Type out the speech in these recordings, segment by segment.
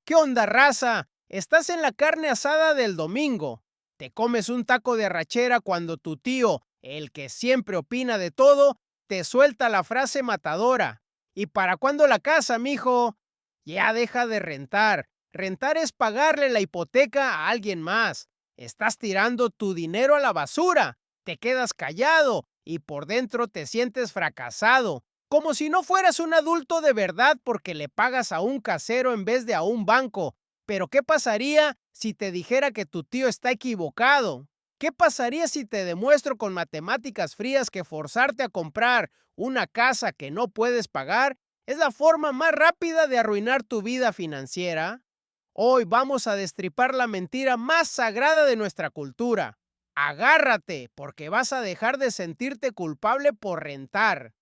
¿Qué onda, raza? Estás en la carne asada del domingo. Te comes un taco de arrachera cuando tu tío, el que siempre opina de todo, te suelta la frase matadora. ¿Y para cuándo la casa, mijo? Ya deja de rentar. Rentar es pagarle la hipoteca a alguien más. Estás tirando tu dinero a la basura. Te quedas callado y por dentro te sientes fracasado. Como si no fueras un adulto de verdad porque le pagas a un casero en vez de a un banco. Pero ¿qué pasaría si te dijera que tu tío está equivocado? ¿Qué pasaría si te demuestro con matemáticas frías que forzarte a comprar una casa que no puedes pagar es la forma más rápida de arruinar tu vida financiera? Hoy vamos a destripar la mentira más sagrada de nuestra cultura. Agárrate, porque vas a dejar de sentirte culpable por rentar.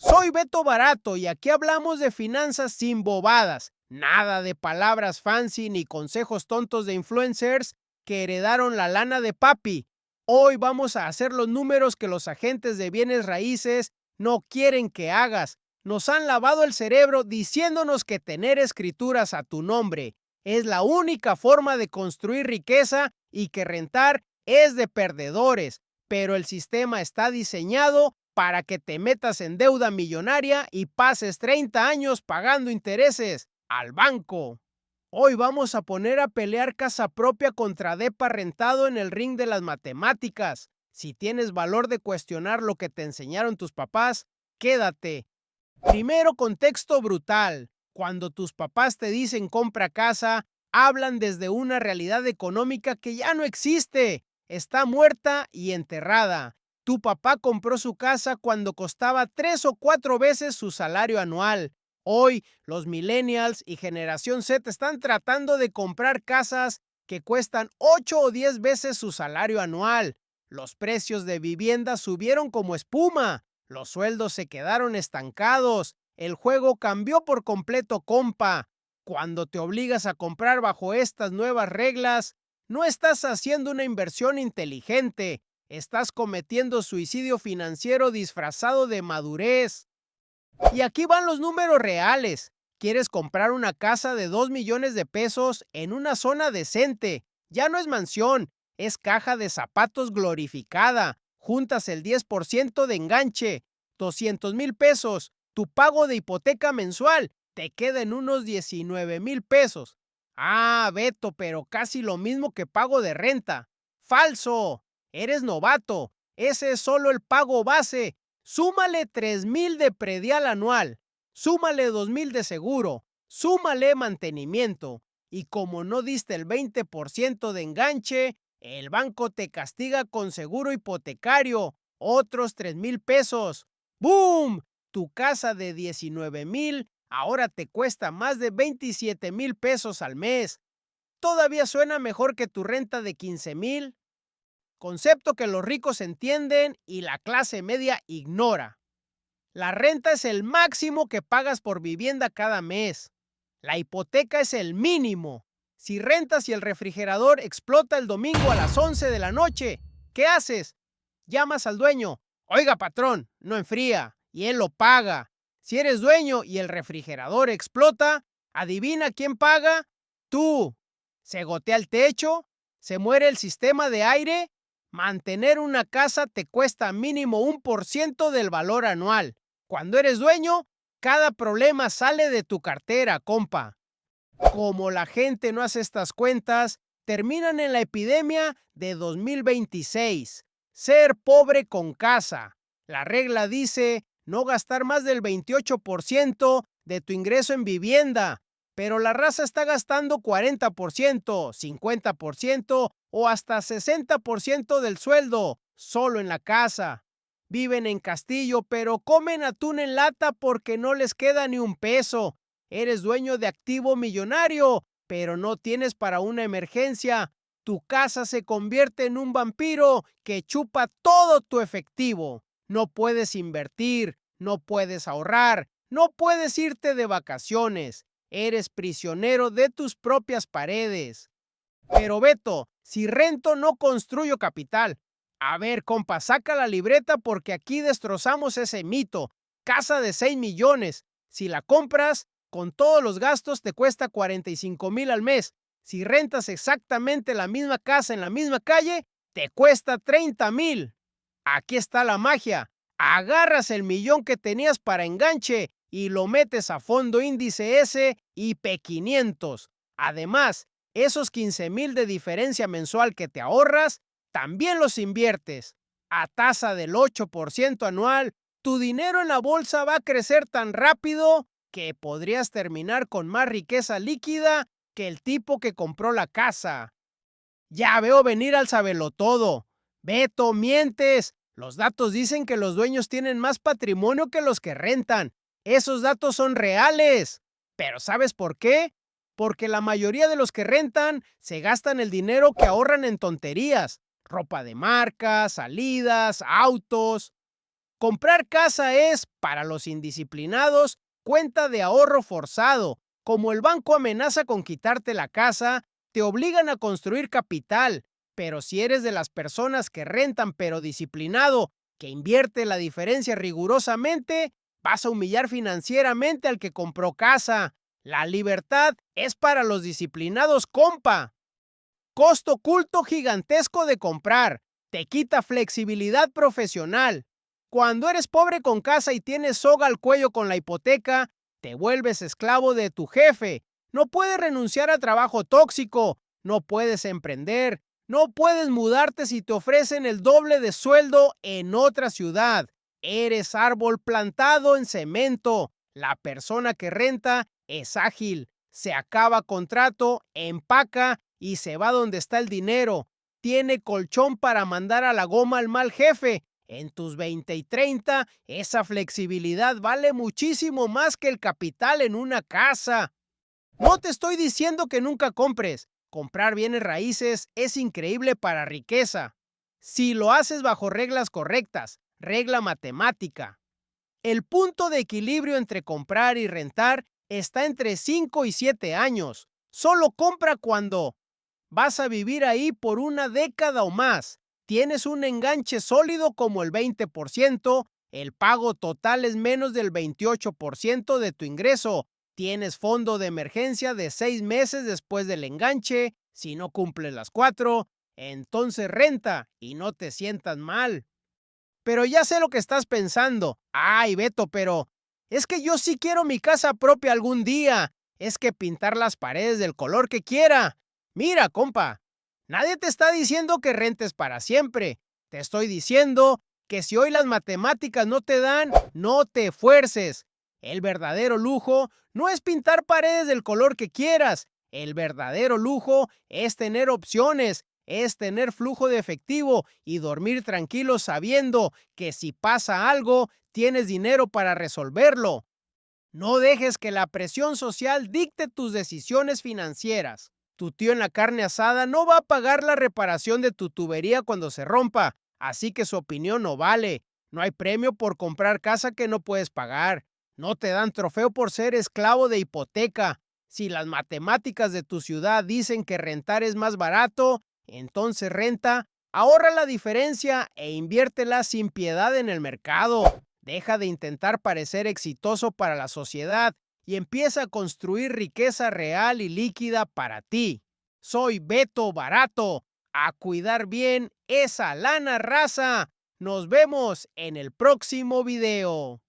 Soy Beto Barato y aquí hablamos de finanzas sin bobadas, nada de palabras fancy ni consejos tontos de influencers que heredaron la lana de papi. Hoy vamos a hacer los números que los agentes de bienes raíces no quieren que hagas. Nos han lavado el cerebro diciéndonos que tener escrituras a tu nombre es la única forma de construir riqueza y que rentar es de perdedores, pero el sistema está diseñado para que te metas en deuda millonaria y pases 30 años pagando intereses al banco. Hoy vamos a poner a pelear casa propia contra depa rentado en el ring de las matemáticas. Si tienes valor de cuestionar lo que te enseñaron tus papás, quédate. Primero, contexto brutal. Cuando tus papás te dicen compra casa, hablan desde una realidad económica que ya no existe. Está muerta y enterrada. Tu papá compró su casa cuando costaba 3 o 4 veces su salario anual. Hoy, los millennials y generación Z están tratando de comprar casas que cuestan 8 o 10 veces su salario anual. Los precios de vivienda subieron como espuma. Los sueldos se quedaron estancados. El juego cambió por completo, compa. Cuando te obligas a comprar bajo estas nuevas reglas, no estás haciendo una inversión inteligente. Estás cometiendo suicidio financiero disfrazado de madurez. Y aquí van los números reales. Quieres comprar una casa de 2 millones de pesos en una zona decente. Ya no es mansión, es caja de zapatos glorificada. Juntas el 10% de enganche, 200,000 pesos. Tu pago de hipoteca mensual te queda en unos 19,000 pesos. Ah, Beto, pero casi lo mismo que pago de renta. Falso. Eres novato. Ese es solo el pago base. Súmale 3,000 de predial anual, súmale 2,000 de seguro, súmale mantenimiento. Y como no diste el 20% de enganche, el banco te castiga con seguro hipotecario, otros 3,000 pesos. ¡Boom! Tu casa de 19,000 ahora te cuesta más de 27,000 pesos al mes. Todavía suena mejor que tu renta de 15,000. Concepto que los ricos entienden y la clase media ignora. La renta es el máximo que pagas por vivienda cada mes. La hipoteca es el mínimo. Si rentas y el refrigerador explota el domingo a las 11 de la noche, ¿qué haces? Llamas al dueño. Oiga, patrón, no enfría. Y él lo paga. Si eres dueño y el refrigerador explota, ¿adivina quién paga? Tú. ¿Se gotea el techo? ¿Se muere el sistema de aire? Mantener una casa te cuesta mínimo 1% del valor anual. Cuando eres dueño, cada problema sale de tu cartera, compa. Como la gente no hace estas cuentas, terminan en la epidemia de 2026. Ser pobre con casa. La regla dice no gastar más del 28% de tu ingreso en vivienda, pero la raza está gastando 40%, 50% o hasta 60% del sueldo solo en la casa. Viven en castillo, pero comen atún en lata porque no les queda ni un peso. Eres dueño de activo millonario, pero no tienes para una emergencia. Tu casa se convierte en un vampiro que chupa todo tu efectivo. No puedes invertir, no puedes ahorrar, no puedes irte de vacaciones. Eres prisionero de tus propias paredes. Pero Beto, si rento no construyo capital. A ver, compa, saca la libreta porque aquí destrozamos ese mito. Casa de 6 millones. Si la compras, Con todos los gastos te cuesta 45,000 al mes. Si rentas exactamente la misma casa en la misma calle, te cuesta 30,000. Aquí está la magia. Agarras el millón que tenías para enganche y lo metes a fondo índice S y P500. Además, esos 15,000 de diferencia mensual que te ahorras, también los inviertes. A tasa del 8% anual, tu dinero en la bolsa va a crecer tan rápido que podrías terminar con más riqueza líquida que el tipo que compró la casa. Ya veo venir al sabelotodo. Beto, mientes. Los datos dicen que los dueños tienen más patrimonio que los que rentan. Esos datos son reales. Pero ¿sabes por qué? Porque la mayoría de los que rentan se gastan el dinero que ahorran en tonterías. Ropa de marca, salidas, autos. Comprar casa es, para los indisciplinados, cuenta de ahorro forzado. Como el banco amenaza con quitarte la casa, te obligan a construir capital. Pero si eres de las personas que rentan pero disciplinado, que invierte la diferencia rigurosamente, vas a humillar financieramente al que compró casa. La libertad es para los disciplinados, compa. Costo oculto gigantesco de comprar. Te quita flexibilidad profesional. Cuando eres pobre con casa y tienes soga al cuello con la hipoteca, te vuelves esclavo de tu jefe. No puedes renunciar a trabajo tóxico. No puedes emprender. No puedes mudarte si te ofrecen el doble de sueldo en otra ciudad. Eres árbol plantado en cemento. La persona que renta es ágil. Se acaba contrato, empaca y se va donde está el dinero. Tiene colchón para mandar a la goma al mal jefe. En tus 20 y 30, esa flexibilidad vale muchísimo más que el capital en una casa. No te estoy diciendo que nunca compres. Comprar bienes raíces es increíble para riqueza. Si lo haces bajo reglas correctas, regla matemática. El punto de equilibrio entre comprar y rentar está entre 5 y 7 años. Solo compra cuando vas a vivir ahí por una década o más. Tienes un enganche sólido como el 20%, el pago total es menos del 28% de tu ingreso. Tienes fondo de emergencia de 6 meses después del enganche. Si no cumples las 4, entonces renta y no te sientas mal. Pero ya sé lo que estás pensando. Ay, Beto, pero es que yo sí quiero mi casa propia algún día. Es que pintar las paredes del color que quiera. Mira, compa, nadie te está diciendo que rentes para siempre. Te estoy diciendo que si hoy las matemáticas no te dan, no te fuerces. El verdadero lujo no es pintar paredes del color que quieras. El verdadero lujo es tener opciones, es tener flujo de efectivo y dormir tranquilo sabiendo que si pasa algo, tienes dinero para resolverlo. No dejes que la presión social dicte tus decisiones financieras. Tu tío en la carne asada no va a pagar la reparación de tu tubería cuando se rompa, así que su opinión no vale. No hay premio por comprar casa que no puedes pagar. No te dan trofeo por ser esclavo de hipoteca. Si las matemáticas de tu ciudad dicen que rentar es más barato, entonces renta, ahorra la diferencia e inviértela sin piedad en el mercado. Deja de intentar parecer exitoso para la sociedad y empieza a construir riqueza real y líquida para ti. Soy Beto Barato. A cuidar bien esa lana, raza. Nos vemos en el próximo video.